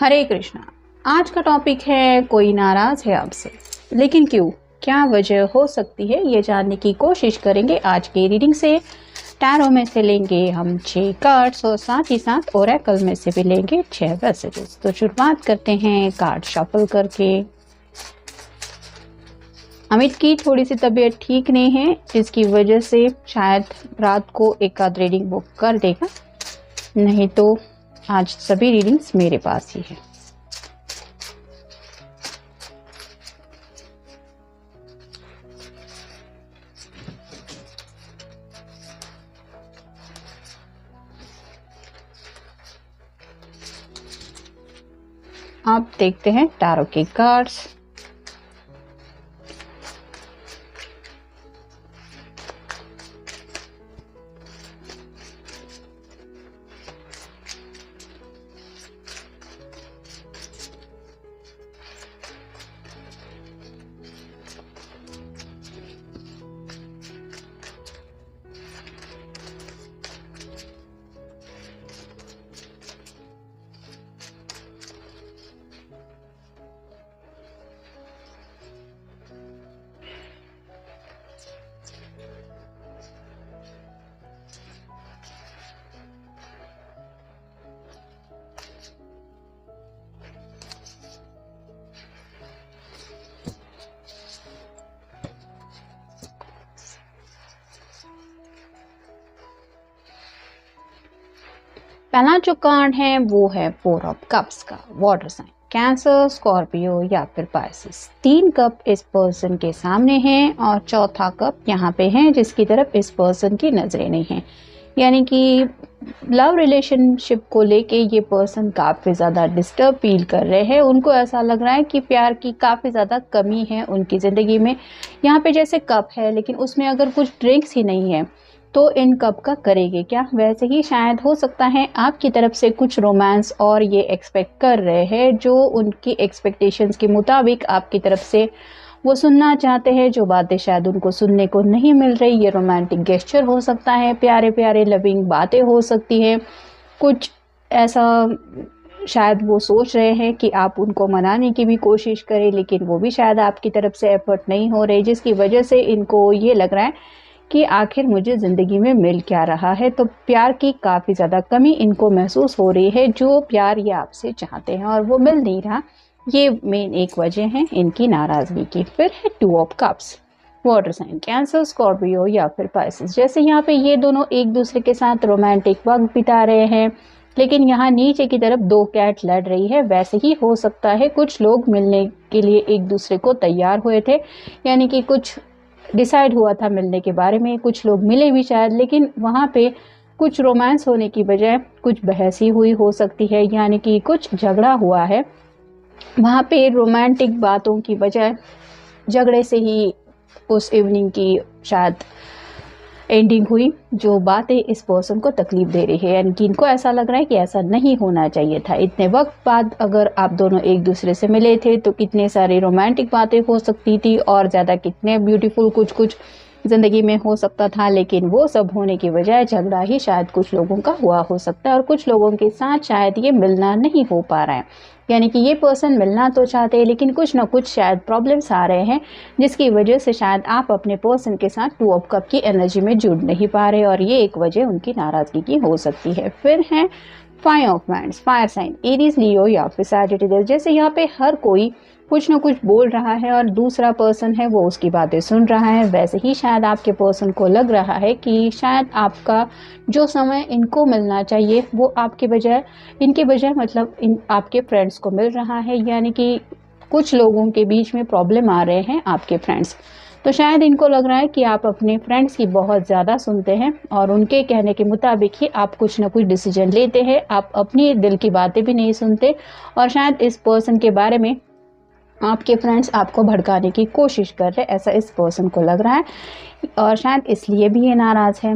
हरे कृष्णा। आज का टॉपिक है कोई नाराज है आपसे, लेकिन क्यों, क्या वजह हो सकती है, ये जानने की कोशिश करेंगे आज की रीडिंग से। टैरो में से लेंगे हम 6 कार्ड्स और साथ ही साथ ओरेकल में से भी लेंगे 6 मैसेजेस। तो शुरुआत करते हैं कार्ड शफल करके। अमित की थोड़ी सी तबीयत ठीक नहीं है, जिसकी वजह से शायद रात को एक आध रीडिंग बुक कर देगा, नहीं तो आज सभी रीडिंग्स मेरे पास ही है। आप देखते हैं टैरो के कार्ड्स। पहला जो कार्ड है वो है 4 ऑफ कप्स का, वाटर साइन, कैंसर, स्कॉर्पियो या फिर पाइसिस। 3 कप इस पर्सन के सामने हैं और चौथा कप यहाँ पे है जिसकी तरफ इस पर्सन की नजरें नहीं हैं। यानी कि लव रिलेशनशिप को लेके ये पर्सन काफ़ी ज़्यादा डिस्टर्ब फील कर रहे हैं। उनको ऐसा लग रहा है कि प्यार की काफ़ी ज़्यादा कमी है उनकी ज़िंदगी में। यहाँ पे जैसे कप है लेकिन उसमें अगर कुछ ड्रिंक्स ही नहीं है तो इन कप का करेंगे क्या। वैसे ही शायद हो सकता है आपकी तरफ से कुछ रोमांस और ये एक्सपेक्ट कर रहे हैं, जो उनकी एक्सपेक्टेशंस के मुताबिक आपकी तरफ से वो सुनना चाहते हैं, जो बातें शायद उनको सुनने को नहीं मिल रही। ये रोमांटिक गेस्चर हो सकता है, प्यारे प्यारे लविंग बातें हो सकती हैं, कुछ ऐसा शायद वो सोच रहे हैं कि आप उनको मनाने की भी कोशिश करें, लेकिन वो भी शायद आपकी तरफ से एफर्ट नहीं हो रही, जिसकी वजह से इनको ये लग रहा है कि आखिर मुझे ज़िंदगी में मिल क्या रहा है। तो प्यार की काफ़ी ज़्यादा कमी इनको महसूस हो रही है। जो प्यार ये आपसे चाहते हैं और वो मिल नहीं रहा, ये मेन एक वजह है इनकी नाराज़गी की। फिर है 2 of cups, water sign, Cancer, Scorpio या फिर पाइसिस। जैसे यहाँ पे ये दोनों एक दूसरे के साथ रोमांटिक वक्त बिता रहे हैं, लेकिन यहाँ नीचे की तरफ 2 कैट लड़ रही है। वैसे ही हो सकता है कुछ लोग मिलने के लिए एक दूसरे को तैयार हुए थे, यानी कि कुछ डिसाइड हुआ था मिलने के बारे में, कुछ लोग मिले भी शायद, लेकिन वहाँ पे कुछ रोमांस होने की बजाय कुछ बहस ही हुई हो सकती है, यानी कि कुछ झगड़ा हुआ है। वहाँ पे रोमांटिक बातों की बजाय झगड़े से ही उस इवनिंग की शायद एंडिंग हुई, जो बातें इस पर्सन को तकलीफ दे रही है। यानी कि इनको ऐसा लग रहा है कि ऐसा नहीं होना चाहिए था। इतने वक्त बाद अगर आप दोनों एक दूसरे से मिले थे तो कितने सारी रोमांटिक बातें हो सकती थी और ज़्यादा कितने ब्यूटीफुल कुछ कुछ ज़िंदगी में हो सकता था, लेकिन वो सब होने की बजाय झगड़ा ही शायद कुछ लोगों का हुआ हो सकता है और कुछ लोगों के साथ शायद ये मिलना नहीं हो पा रहा है। यानी कि ये पर्सन मिलना तो चाहते हैं लेकिन कुछ ना कुछ शायद प्रॉब्लम्स आ रहे हैं, जिसकी वजह से शायद आप अपने पर्सन के साथ 2 ऑफ कप की एनर्जी में जुड़ नहीं पा रहे और ये एक वजह उनकी नाराज़गी की हो सकती है। फिर है 5 of wands, fire sign, Aries, Leo या फिर सैजिटेरियस। जैसे यहाँ पे हर कोई कुछ ना कुछ बोल रहा है और दूसरा पर्सन है वो उसकी बातें सुन रहा है। वैसे ही शायद आपके पर्सन को लग रहा है कि शायद आपका जो समय इनको मिलना चाहिए वो आपके बजाय, इनके बजाय मतलब इन आपके फ्रेंड्स को मिल रहा है। यानी कि कुछ लोगों के बीच में प्रॉब्लम आ रहे हैं आपके फ्रेंड्स। तो शायद इनको लग रहा है कि आप अपने फ्रेंड्स की बहुत ज़्यादा सुनते हैं और उनके कहने के मुताबिक ही आप कुछ ना कुछ डिसीजन लेते हैं। आप अपनी दिल की बातें भी नहीं सुनते और शायद इस पर्सन के बारे में आपके फ्रेंड्स आपको भड़काने की कोशिश कर रहे हैं, ऐसा इस पर्सन को लग रहा है और शायद इसलिए भी ये नाराज़ है।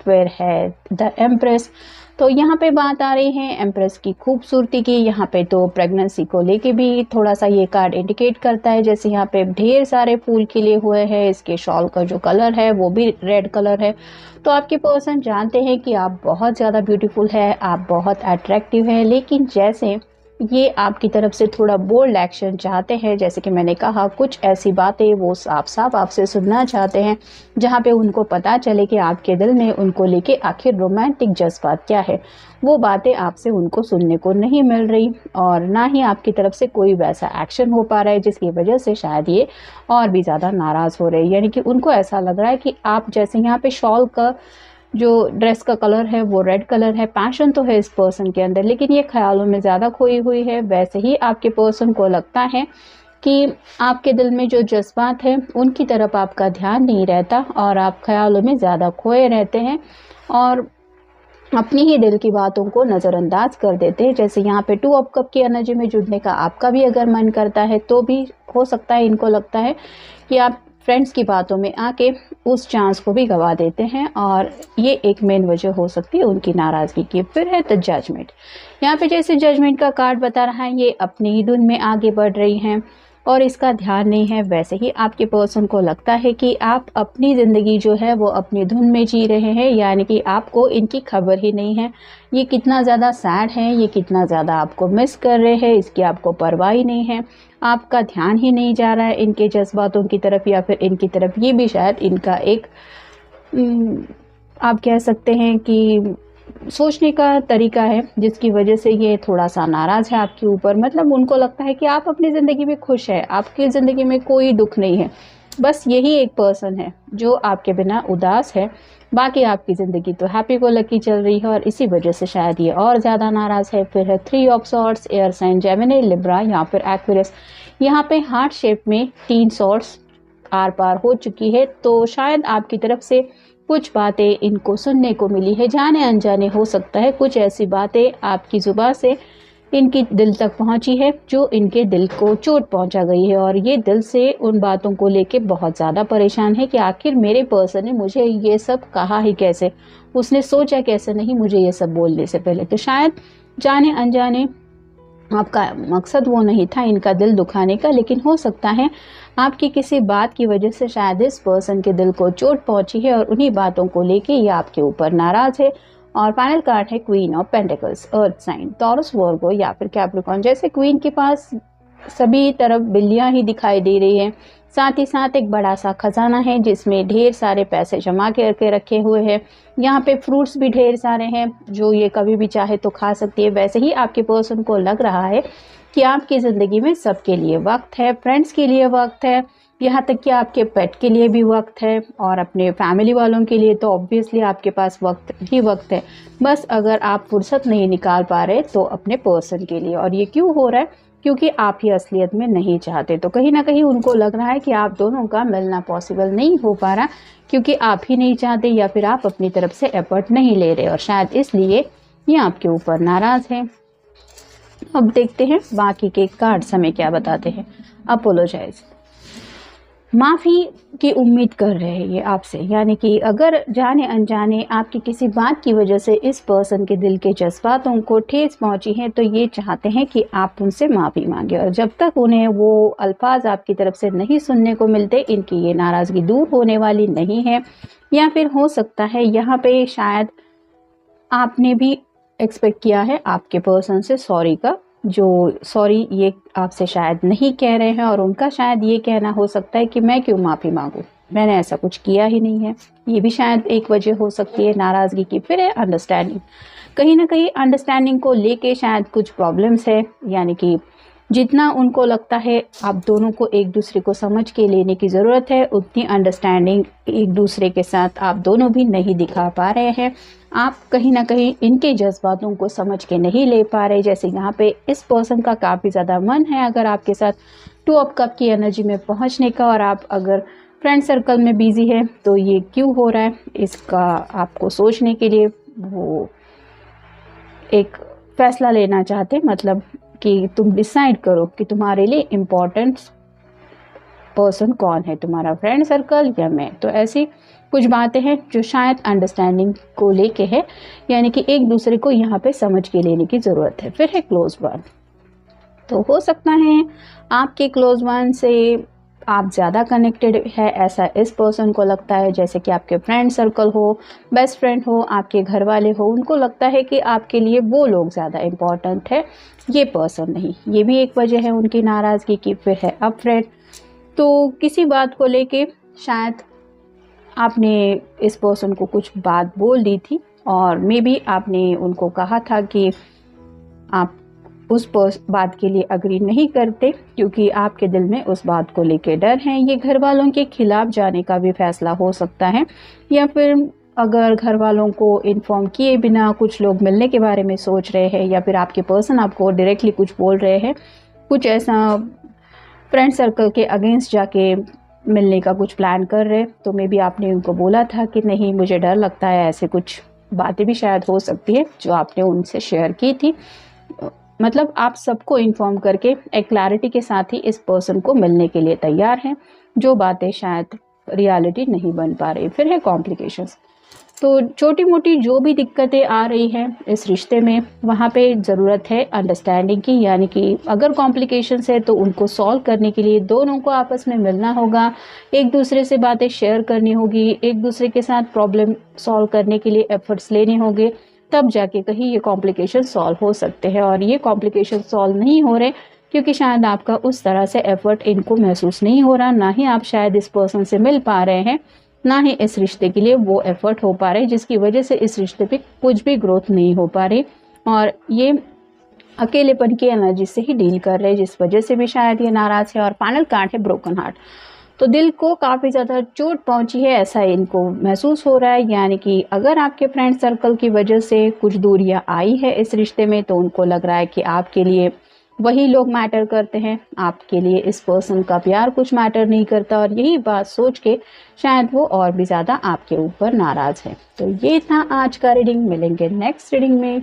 फिर है द एम्प्रेस। तो यहाँ पे बात आ रही है एम्प्रेस की खूबसूरती की। यहाँ पे तो प्रेगनेंसी को लेके भी थोड़ा सा ये कार्ड इंडिकेट करता है। जैसे यहाँ पे ढेर सारे फूल खिले हुए हैं, इसके शॉल का जो कलर है वो भी रेड कलर है। तो आपके पर्सन जानते हैं कि आप बहुत ज़्यादा ब्यूटीफुल है, आप बहुत अट्रैक्टिव है, लेकिन जैसे ये आपकी तरफ से थोड़ा बोल्ड एक्शन चाहते हैं। जैसे कि मैंने कहा, कुछ ऐसी बातें वो साफ साफ आपसे सुनना चाहते हैं जहाँ पे उनको पता चले कि आपके दिल में उनको लेके आखिर रोमांटिक जज्बात क्या है। वो बातें आपसे उनको सुनने को नहीं मिल रही और ना ही आपकी तरफ से कोई वैसा एक्शन हो पा रहा है जिसकी वजह से शायद ये और भी ज़्यादा नाराज़ हो रहे हैं। यानी कि उनको ऐसा लग रहा है कि आप जैसे यहाँ पे शॉल का जो ड्रेस का कलर है वो रेड कलर है, पैशन तो है इस पर्सन के अंदर, लेकिन ये ख्यालों में ज़्यादा खोई हुई है। वैसे ही आपके पर्सन को लगता है कि आपके दिल में जो जज्बात हैं उनकी तरफ आपका ध्यान नहीं रहता और आप ख्यालों में ज़्यादा खोए रहते हैं और अपनी ही दिल की बातों को नज़रअंदाज कर देते हैं। जैसे यहाँ पे 2 ऑफ कप की एनर्जी में जुड़ने का आपका भी अगर मन करता है तो भी हो सकता है इनको लगता है कि आप फ्रेंड्स की बातों में आके उस चांस को भी गवा देते हैं और ये एक मेन वजह हो सकती है उनकी नाराज़गी की। फिर है द जजमेंट। यहाँ पे जैसे जजमेंट का कार्ड बता रहा है ये अपनी ही धुन में आगे बढ़ रही हैं और इसका ध्यान नहीं है। वैसे ही आपके पर्सन को लगता है कि आप अपनी ज़िंदगी जो है वो अपनी धुन में जी रहे हैं, यानी कि आपको इनकी खबर ही नहीं है। ये कितना ज़्यादा सैड है, ये कितना ज़्यादा आपको मिस कर रहे हैं, इसकी आपको परवाह ही नहीं है। आपका ध्यान ही नहीं जा रहा है इनके जज्बातों की तरफ या फिर इनकी तरफ। ये भी शायद इनका एक आप कह सकते हैं कि सोचने का तरीका है जिसकी वजह से ये थोड़ा सा नाराज़ है आपके ऊपर। मतलब उनको लगता है कि आप अपनी ज़िंदगी में खुश है, आपकी ज़िंदगी में कोई दुख नहीं है, बस यही एक पर्सन है जो आपके बिना उदास है। बाकी आपकी ज़िंदगी तो हैप्पी गो लकी चल रही है और इसी वजह से शायद ये और ज़्यादा नाराज़ है। फिर है 3 of swords, air sign Gemini, Libra या फिर एक्वेरियस। यहाँ पे हार्ट शेप में 3 सॉर्ड्स आर पार हो चुकी है, तो शायद आपकी तरफ से कुछ बातें इनको सुनने को मिली है। जाने अनजाने हो सकता है कुछ ऐसी बातें आपकी ज़ुबान से इनकी दिल तक पहुंची है जो इनके दिल को चोट पहुंचा गई है और ये दिल से उन बातों को लेके बहुत ज़्यादा परेशान है कि आखिर मेरे पर्सन ने मुझे ये सब कहा ही कैसे, उसने सोचा कैसे नहीं मुझे ये सब बोलने से पहले। तो शायद जाने अनजाने आपका मकसद वो नहीं था इनका दिल दुखाने का, लेकिन हो सकता है आपकी किसी बात की वजह से शायद इस पर्सन के दिल को चोट पहुंची है और उन्हीं बातों को लेके ये आपके ऊपर नाराज़ है। और फाइनल कार्ड है queen of pentacles, earth sign, Taurus, Virgo या फिर कैप्रिकॉर्न। जैसे क्वीन के पास सभी तरफ बिल्लियां ही दिखाई दे रही हैं, साथ ही साथ एक बड़ा सा खजाना है जिसमें ढेर सारे पैसे जमा करके रखे हुए हैं। यहाँ पे फ्रूट्स भी ढेर सारे हैं जो ये कभी भी चाहे तो खा सकती है। वैसे ही आपके पर्सन को लग रहा है कि आपकी ज़िंदगी में सबके लिए वक्त है, फ्रेंड्स के लिए वक्त है, यहाँ तक कि आपके पेट के लिए भी वक्त है और अपने फैमिली वालों के लिए तो ऑब्वियसली आपके पास वक्त ही वक्त है। बस अगर आप फुर्सत नहीं निकाल पा रहे तो अपने पर्सन के लिए। और ये क्यों हो रहा है? क्योंकि आप ही असलियत में नहीं चाहते। तो कहीं ना कहीं उनको लग रहा है कि आप दोनों का मिलना पॉसिबल नहीं हो पा रहा क्योंकि आप ही नहीं चाहते या फिर आप अपनी तरफ से एफर्ट नहीं ले रहे और शायद इसलिए ये आपके ऊपर नाराज़ है। अब देखते हैं बाकी के कार्ड्स हमें क्या बताते हैं। अपोलोजाइज, माफ़ी की उम्मीद कर रहे हैं ये आपसे, यानी कि अगर जाने अनजाने आपकी किसी बात की वजह से इस पर्सन के दिल के जज्बातों को ठेस पहुंची है तो ये चाहते हैं कि आप उनसे माफ़ी मांगे और जब तक उन्हें वो अल्फाज आपकी तरफ से नहीं सुनने को मिलते इनकी ये नाराज़गी दूर होने वाली नहीं है। या फिर हो सकता है यहाँ पे शायद आपने भी एक्सपेक्ट किया है आपके पर्सन से सॉरी का, जो सॉरी ये आपसे शायद नहीं कह रहे हैं और उनका शायद ये कहना हो सकता है कि मैं क्यों माफ़ी मांगूं, मैंने ऐसा कुछ किया ही नहीं है। ये भी शायद एक वजह हो सकती है नाराज़गी की। फिर है अंडरस्टैंडिंग, कहीं ना कहीं अंडरस्टैंडिंग को लेके शायद कुछ प्रॉब्लम्स है, यानी कि जितना उनको लगता है आप दोनों को एक दूसरे को समझ के लेने की ज़रूरत है उतनी अंडरस्टैंडिंग एक दूसरे के साथ आप दोनों भी नहीं दिखा पा रहे हैं। आप कहीं ना कहीं इनके जज्बातों को समझ के नहीं ले पा रहे। जैसे यहाँ पे इस पर्सन का काफ़ी ज़्यादा मन है अगर आपके साथ 2 ऑफ कप की एनर्जी में पहुँचने का और आप अगर फ्रेंड सर्कल में बिजी है तो ये क्यों हो रहा है इसका आपको सोचने के लिए वो एक फ़ैसला लेना चाहते, मतलब कि तुम डिसाइड करो कि तुम्हारे लिए इम्पोर्टेंट पर्सन कौन है, तुम्हारा फ्रेंड सर्कल या मैं। तो ऐसी कुछ बातें हैं जो शायद अंडरस्टैंडिंग को लेके है, यानी कि एक दूसरे को यहाँ पे समझ के लेने की ज़रूरत है। फिर है क्लोज वन, तो हो सकता है आपके क्लोज वन से आप ज़्यादा कनेक्टेड है ऐसा इस पर्सन को लगता है, जैसे कि आपके फ्रेंड सर्कल हो, बेस्ट फ्रेंड हो, आपके घर वाले हो, उनको लगता है कि आपके लिए वो लोग ज़्यादा इम्पॉर्टेंट है, ये पर्सन नहीं। ये भी एक वजह है उनकी नाराज़गी की। फिर है अपफ्रेड, तो किसी बात को लेके शायद आपने इस पर्सन को कुछ बात बोल दी थी और मे बी आपने उनको कहा था कि आप उस बात के लिए अग्री नहीं करते क्योंकि आपके दिल में उस बात को लेके डर है। ये घर वालों के खिलाफ जाने का भी फैसला हो सकता है, या फिर अगर घर वालों को इन्फॉर्म किए बिना कुछ लोग मिलने के बारे में सोच रहे हैं, या फिर आपके पर्सन आपको डायरेक्टली कुछ बोल रहे हैं, कुछ ऐसा फ्रेंड सर्कल के अगेंस्ट जाके मिलने का कुछ प्लान कर रहे, तो मे बी आपने उनको बोला था कि नहीं मुझे डर लगता है। ऐसे कुछ बातें भी शायद हो सकती है जो आपने उनसे शेयर की थी। मतलब आप सबको इन्फॉर्म करके एक क्लैरिटी के साथ ही इस पर्सन को मिलने के लिए तैयार हैं, जो बातें शायद रियलिटी नहीं बन पा रही। फिर है कॉम्प्लिकेशंस, तो छोटी मोटी जो भी दिक्कतें आ रही हैं इस रिश्ते में, वहाँ पे ज़रूरत है अंडरस्टैंडिंग की, यानी कि अगर कॉम्प्लिकेशंस है तो उनको सॉल्व करने के लिए दोनों को आपस में मिलना होगा, एक दूसरे से बातें शेयर करनी होगी, एक दूसरे के साथ प्रॉब्लम सॉल्व करने के लिए एफर्ट्स लेने होंगे, तब जाके कहीं ये कॉम्प्लिकेशन सॉल्व हो सकते हैं। और ये कॉम्प्लिकेशन सॉल्व नहीं हो रहे क्योंकि शायद आपका उस तरह से एफर्ट इनको महसूस नहीं हो रहा, ना ही आप शायद इस पर्सन से मिल पा रहे हैं, ना ही इस रिश्ते के लिए वो एफर्ट हो पा रहे, जिसकी वजह से इस रिश्ते पे कुछ भी ग्रोथ नहीं हो पा रही, और ये अकेलेपन की एनर्जी से ही डील कर रहे हैं, जिस वजह से भी शायद ये नाराज़ है। और फाइनल कार्ड है ब्रोकन हार्ट, तो दिल को काफ़ी ज़्यादा चोट पहुंची है ऐसा इनको महसूस हो रहा है। यानी कि अगर आपके फ्रेंड सर्कल की वजह से कुछ दूरियां आई है इस रिश्ते में, तो उनको लग रहा है कि आपके लिए वही लोग मैटर करते हैं, आपके लिए इस पर्सन का प्यार कुछ मैटर नहीं करता, और यही बात सोच के शायद वो और भी ज़्यादा आपके ऊपर नाराज़ है। तो ये था आज का रीडिंग, मिलेंगे नेक्स्ट रीडिंग में।